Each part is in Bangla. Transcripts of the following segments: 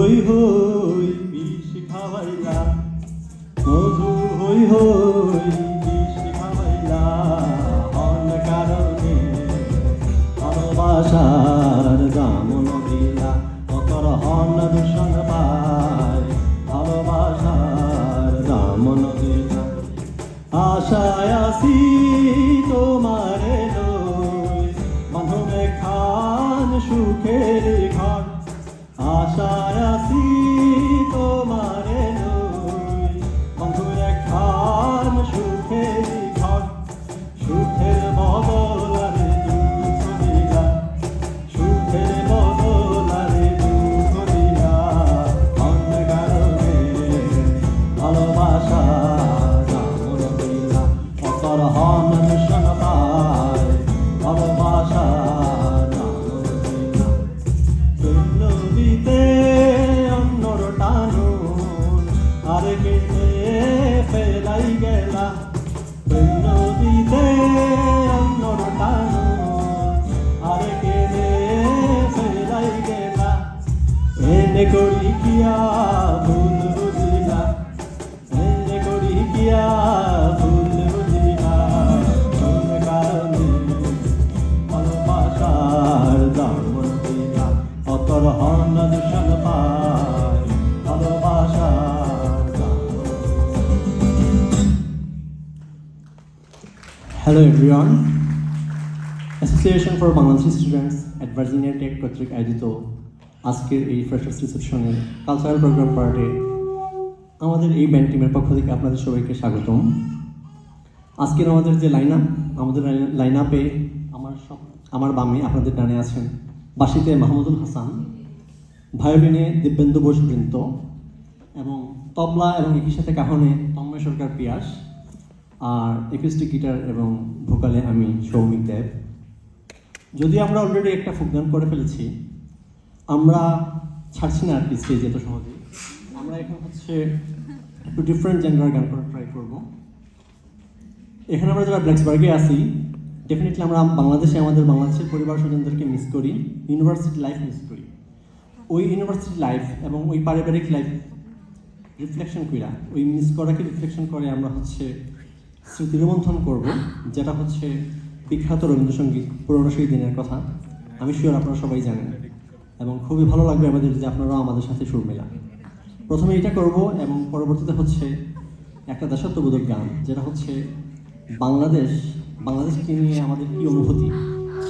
হই হই বিষ খাওয়াইলা, মধু হই হই বিষ খাওয়াইলা, হন কারণে ভালোবাসার দাম নদিলা, অতর হন দূষণ পায় ভালোবাসার দাম নদিলা। আশায় আসি তোমারে লই, বাঁধনে খান সুখের ঘর। আশায় আসি তোমারে লই, বাঁধনে খান সুখের ঘর। সুখের বদলারে দুঃখ দিলা, সুখের বদলারে দুঃখ দিলা, অন্য কারণে ভালোবাসা অতর হন দূষণ পায় ভালোবাসা নদীতে অন্যর টানুন আর কেটে ফেলাই গেলা, নদীতে অন্যর টানুন আর কেটে ফেলাই গেলা। এনে করি কিয়া ভুল বুঝিলা, এনে করি কিয়া ভুল বুঝিলা, অন্য কারণে ভালোবাসার দাম দিলা, অতর হন দূষণ পায় ভালোবাসার দাম। Hello everyone. Association for Bangladeshi Students at Virginia Tech কর্তৃক আয়োজিত আজকের এই ফ্রেশার্স রিসেপশনের কালচারাল প্রোগ্রাম পার্টে আমাদের এই ব্যান্ড টিমের পক্ষ থেকে আপনাদের সবাইকে স্বাগতম। আজকের আমাদের যে আমাদের লাইন আপে আমার বামে আপনাদের ডানে আছেন বাঁশিতে মাহমুদুল হাসান, ভায়োলিনে দিব্যেন্দু বোস বৃন্ত এবং তবলা এবং একই সাথে কাহনে তন্ময় সরকার পিয়াস, আর একুস্টিক গিটার এবং ভোকালে আমি সৌমিক দেব। যদি আমরা অলরেডি একটা ফোক গান করে ফেলেছি, আমরা ছাড়ছি না আর কি স্টেজ এত সহজে। আমরা এখন একটু ডিফারেন্ট জেন্ডার গান করার ট্রাই করবো। এখানে আমরা যারা ব্ল্যাকসবার্গে আছি, ডেফিনেটলি আমরা আমাদের বাংলাদেশের পরিবার স্বজনদেরকে মিস করি, ইউনিভার্সিটি লাইফ মিস করি। ওই ইউনিভার্সিটি লাইফ এবং ওই পারিবারিক লাইফ রিফ্লেকশন কইরা, ওই মিস করাকে রিফ্লেকশন করে আমরা স্মৃতি রোমন্থন করব, যেটা বিখ্যাত রবীন্দ্রসঙ্গীত পুরনো সেই দিনের কথা। আমি শিওর আপনারা সবাই জানেন এবং খুবই ভালো লাগবে আমাদের যে আপনারাও আমাদের সাথে সুর মেলান। প্রথমে এটা করব এবং পরবর্তীতে একটা দেশাত্মবোধক গান, যেটা বাংলাদেশকে নিয়ে আমাদের কী অনুভূতি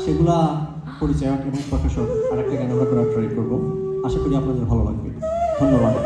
সেগুলা পরিচয়ক এবং প্রকাশক আর একটা গান আমরা করার ট্রাই করবো। আশা করি আপনাদের ভালো লাগবে। ধন্যবাদ।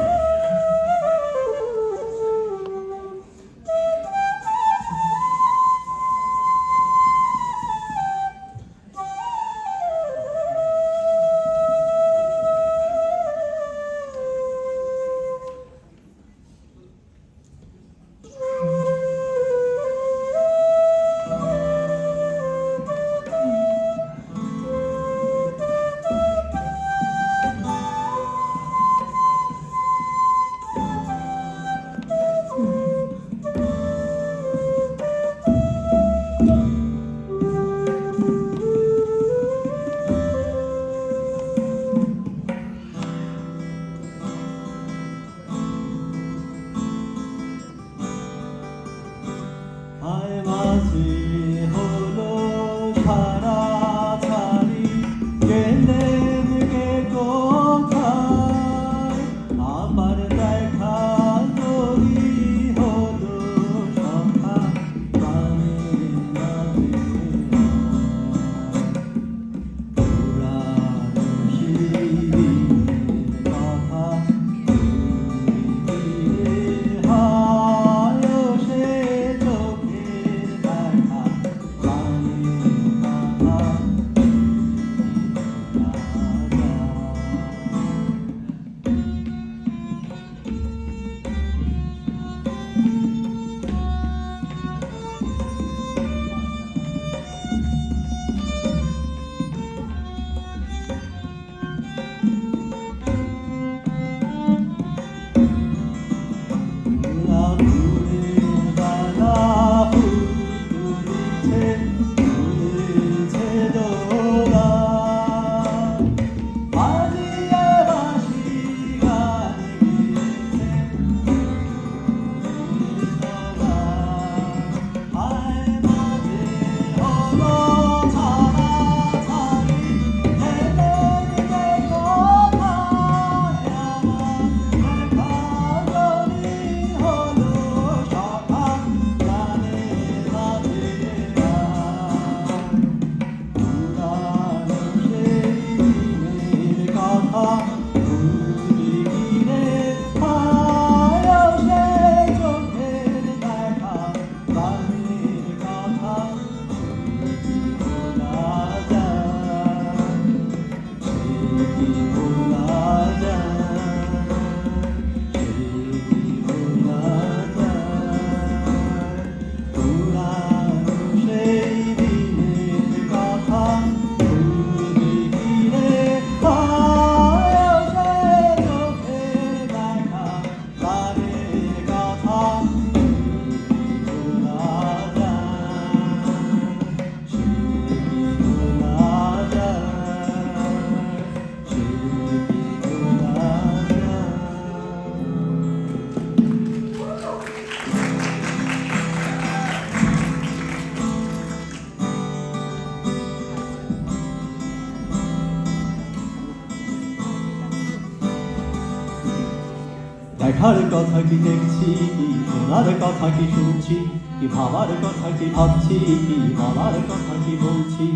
দেখার কথা কি দেখছি, কি শোনার কথা কি শুনছি, কি ভাবার কথা কি ভাবছি, কি বলার কথা কি বলছি।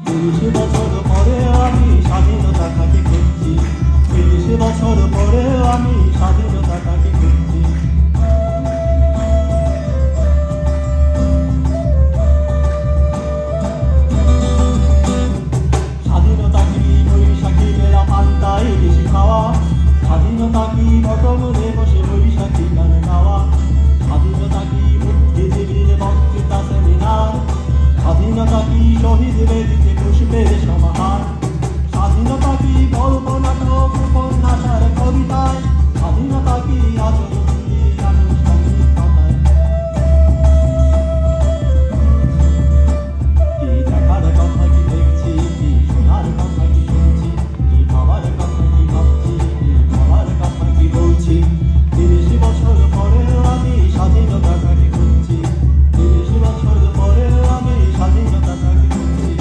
৩০ বছর পরে আমি স্বাধীনতাটাকে খুঁজছি, ৩০ বছর পরে আমি স্বাধীনতাটাকে খুঁজছি। স্বাধীনতা কি বৈশাখী মেলা পান্তা ইলিশ খাওয়া, স্বাধীনতা কি বটমূলে বসে বৈশাখী গান গাওয়া, স্বাধীনতা কি বুদ্ধিজীবীর বক্তৃতা সেমিনার, স্বাধীনতা কি শহীদ বেদিতে পুষ্পের সমাহার, স্বাধীনতা কি গল্প নাটক উপন্যাসের কবিতায়, স্বাধীনতা কি আচরণ কি আনুষ্ঠানিকতায়। কি দেখার কথা কি দেখছি, কি শোনার কথা কি শুনছি, কি ভাবার কথা কি ভাবছি, কি বলার কথা কি বলছি। ৩০ বছর পরেও আমি স্বাধীনতাটাকে খুঁজছি, ৩০ বছর পরেও আমি স্বাধীনতাটাকে খুঁজছি।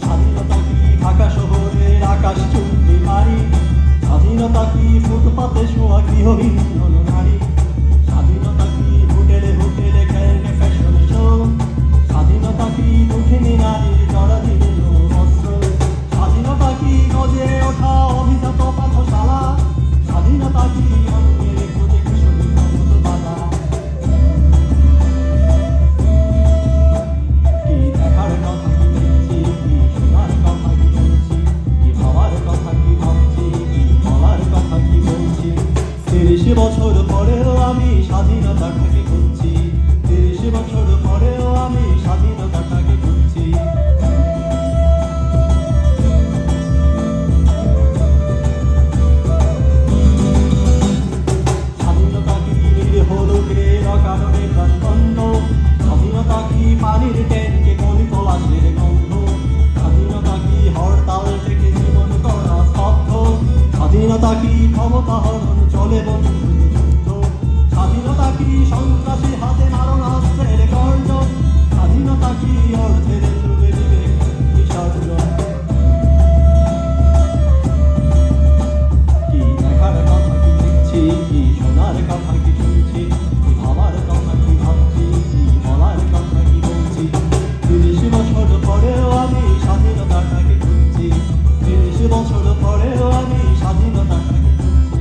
স্বাধীনতা কি ঢাকা শহরের আকাশ চুম্বি বাড়ি, স্বাধীনতা কি ফুটপাতে শোয়া গৃহহীন নারী, স্বাধীনতা কি হোটেলে হোটেলে ক্যান্ডে ফ্যাশন শো, স্বাধীনতা কি দুঃখিনী নারীর জরাজীর্ণ বস্ত্র, স্বাধীনতা কি গজে ওঠা অভিজাত পাঠশালা, স্বাধীনতা কি অন্যের খোঁজে কিশোরী ক্ষমত বাধা। কি দেখার কথা কি দেখছি, কি শোনার কথা কি শুনছি, কি ভাবার কথা কি ভাবছি, কি বলার কথা কি বলছি। ৩০ বছর পরেও আমি স্বাধীনতাটাকে খুঁজছি, ৩০ বছর পরেও আমি স্বাধীনতাটাকে খুঁজছি। স্বাধীনতা কি হলুদের অকারণে প্রাণদণ্ড, স্বাধীনতা কি পানির ট্যাঙ্কে গলি পলাশের গন্ধ, স্বাধীনতা কি হরতাল থেকে জীবন করা স্তব্ধ, স্বাধীনতা কি ক্ষমতা হরণ চলে বন্ধু যুদ্ধ, স্বাধীনতা কি সন্ত্রাসী হাতে মারণাস্ত্রের গর্জন, স্বাধীনতা কি অর্থের যুগে দিবে বিসর্জন। কি দেখার কথা কি দেখছি, কি শোনার কথা কি শুনছি, কি ভাবার কথা কি ভাবছি, কি বলার কথা কি বলছি। ৩০ বছর পরেও আমি স্বাধীনতাটাকে খুঁজছি, ৩০ বছর পরেও আমি স্বাধীনতাটাকে খুঁজছি।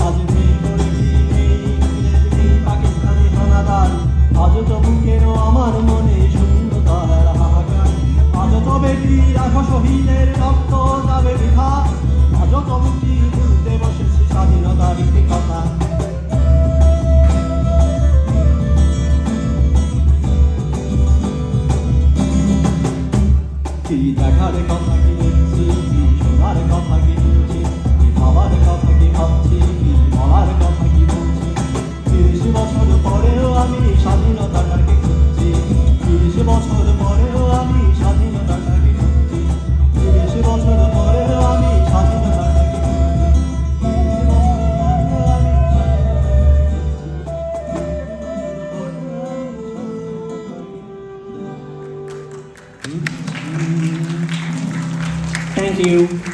আজ নেই বলেছি নেই ইংরেজ নেই পাকিস্তানি হানাদার, আজ তবু কেন আমার মনে শূন্যতার হাহাকার। আজ তবে কি রাখো শহীদের রক্ত যাবে বৃথা, আজ তবু কি ভুলতে বসেছি স্বাধীনতার একটি কথা। কি দেখার কথা কি দেখছি, কি শোনার কথা কি শুনছি, কি ভাবার কথা কি ভাবছি, কি বলার কথা কি বলছি। ৩০ বছর পরেও আমি স্বাধীনতাটাকে খুঁজছি, ৩০ বছর পরেও আমি স্বাধীনতাটাকে খুঁজছি, ৩০ বছর পরেও আমি স্বাধীনতাটাকে খুঁজছি, ৩০ বছর পরেও আমি স্বাধীনতাটাকে খুঁজছি। Thank you.